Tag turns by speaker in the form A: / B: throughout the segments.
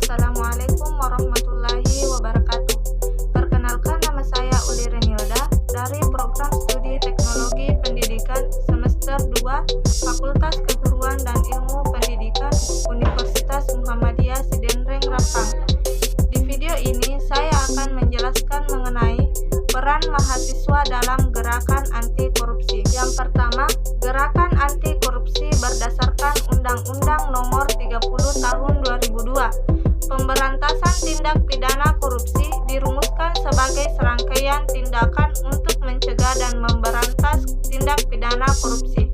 A: Assalamualaikum warahmatullahi wabarakatuh. Perkenalkan, nama saya Uli Renilda dari Program Studi Teknologi Pendidikan Semester 2 Fakultas Keguruan dan Ilmu Pendidikan Universitas Muhammadiyah Sidenreng Rapang. Di video ini saya akan menjelaskan mengenai peran mahasiswa dalam gerakan anti korupsi. Yang pertama, gerakan anti korupsi berdasarkan Undang-Undang Nomor 30 Tahun 2002. Pemberantasan tindak pidana korupsi dirumuskan sebagai serangkaian tindakan untuk mencegah dan memberantas tindak pidana korupsi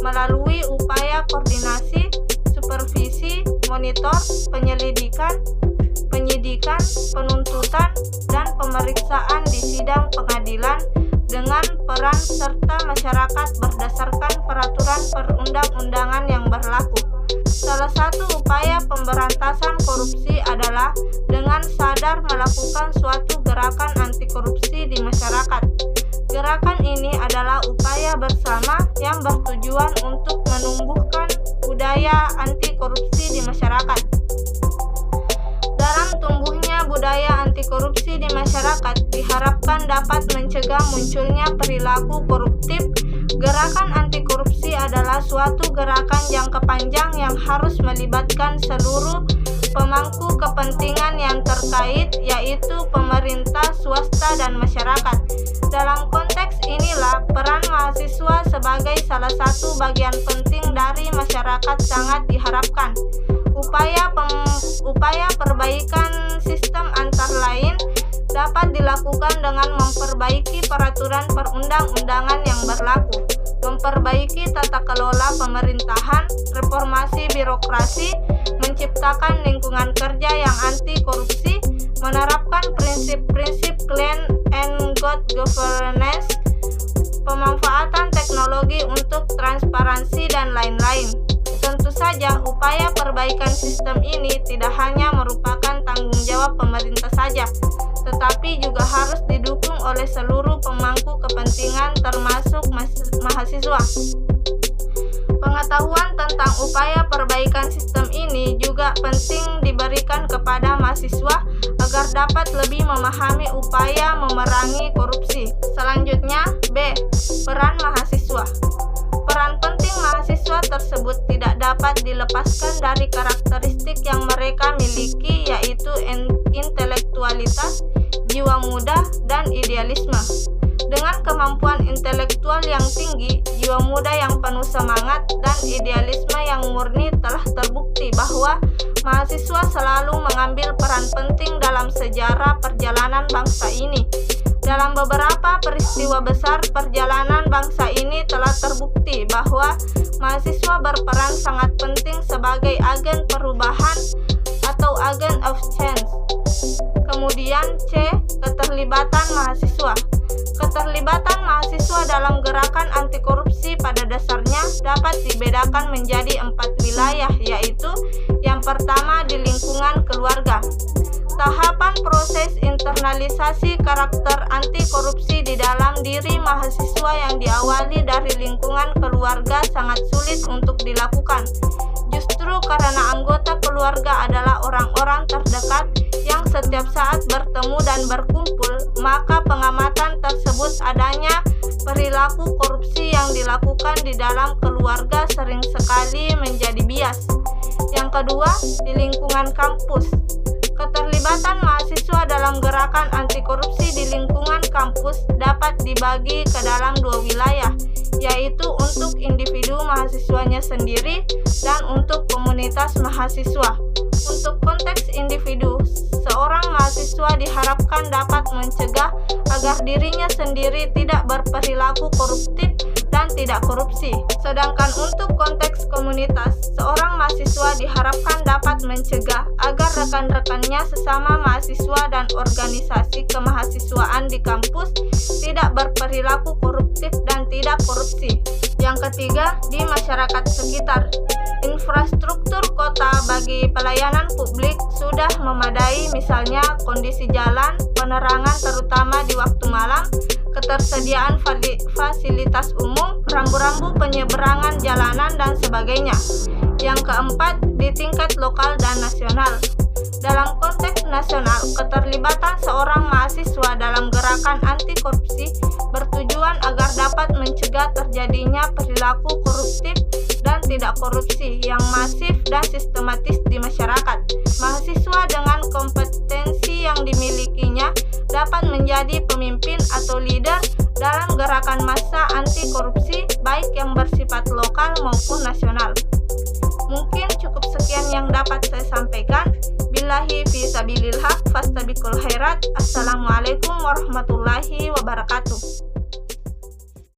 A: melalui upaya koordinasi, supervisi, monitor, penyelidikan, penyidikan, penuntutan, dan pemeriksaan di sidang pengadilan dengan peran serta masyarakat berdasarkan peraturan perundang-undangan yang berlaku. Salah satu upaya pemberantasan korupsi adalah dengan sadar melakukan suatu gerakan anti korupsi di masyarakat. Gerakan ini adalah upaya bersama yang bertujuan untuk menumbuhkan budaya anti korupsi di masyarakat. Dalam tumbuhnya budaya anti korupsi di masyarakat diharapkan dapat mencegah munculnya perilaku koruptif. Gerakan anti korupsi adalah suatu gerakan jangka panjang yang harus melibatkan seluruh pemangku kepentingan yang terkait, yaitu pemerintah, swasta, dan masyarakat. Dalam konteks inilah peran mahasiswa sebagai salah satu bagian penting dari masyarakat sangat diharapkan. Upaya perbaikan sistem antara lain dapat dilakukan dengan memperbaiki peraturan perundang-undangan yang berlaku, memperbaiki tata kelola pemerintahan, reformasi birokrasi, menciptakan lingkungan kerja yang anti korupsi, menerapkan prinsip-prinsip clean and good governance, pemanfaatan teknologi untuk transparansi, dan lain-lain. Tentu saja, upaya perbaikan sistem ini tidak hanya merupakan tanggung jawab pemerintah saja, tetapi juga harus didukung oleh seluruh pemangku kepentingan termasuk mahasiswa. Pengetahuan tentang upaya perbaikan sistem ini juga penting diberikan kepada mahasiswa agar dapat lebih memahami upaya memerangi korupsi. Selanjutnya, B. Peran mahasiswa. Peran penting mahasiswa tersebut tidak dapat dilepaskan dari karakteristik yang mereka miliki, yaitu intelektualitas, jiwa muda, dan idealisme. Dengan kemampuan intelektual yang tinggi, jiwa muda yang penuh semangat, dan idealisme yang murni, telah terbukti bahwa mahasiswa selalu mengambil peran penting dalam sejarah perjalanan bangsa ini. Dalam beberapa peristiwa besar perjalanan bangsa ini telah terbukti bahwa mahasiswa berperan sangat penting sebagai agen perubahan atau agen of change. Kemudian C. Keterlibatan mahasiswa. Keterlibatan mahasiswa dalam gerakan anti korupsi pada dasarnya dapat dibedakan menjadi 4 wilayah, yaitu yang pertama di lingkungan keluarga. Tahapan proses internalisasi karakter anti korupsi di dalam diri mahasiswa yang diawali dari lingkungan keluarga sangat sulit untuk dilakukan. Justru karena anggota keluarga adalah orang-orang terdekat yang setiap saat bertemu dan berkumpul, maka pengamatan tersebut adanya perilaku korupsi yang dilakukan di dalam keluarga sering sekali menjadi bias. Yang kedua, di lingkungan kampus. Keterlibatan mahasiswa dalam gerakan anti korupsi di lingkungan kampus dapat dibagi ke dalam 2 wilayah, yaitu untuk individu mahasiswanya sendiri dan untuk komunitas mahasiswa. Untuk konteks individu, seorang mahasiswa diharapkan dapat mencegah agar dirinya sendiri tidak berperilaku koruptif dan tidak korupsi. Sedangkan untuk konteks komunitas, seorang mahasiswa diharapkan dapat mencegah agar rekan-rekannya sesama mahasiswa dan organisasi kemahasiswaan di kampus tidak berperilaku koruptif dan tidak korupsi. Yang ketiga, di masyarakat sekitar. Infrastruktur kota bagi pelayanan publik sudah memadai, misalnya kondisi jalan, penerangan terutama di waktu malam, ketersediaan fasilitas umum, rambu-rambu penyeberangan jalanan, dan sebagainya. Yang keempat, di tingkat lokal dan nasional. Dalam konteks nasional, keterlibatan seorang mahasiswa dalam gerakan anti korupsi bertujuan agar dapat mencegah terjadinya perilaku koruptif dan tidak korupsi yang masif dan sistematis di masyarakat. Mahasiswa dengan kompetensi yang dimilikinya dapat menjadi pemimpin atau leader dalam gerakan massa anti korupsi baik yang bersifat lokal maupun nasional. Mungkin cukup sekian yang dapat saya sampaikan. Billahi fi sabilillah fastabiqul khairat. Assalamualaikum warahmatullahi wabarakatuh.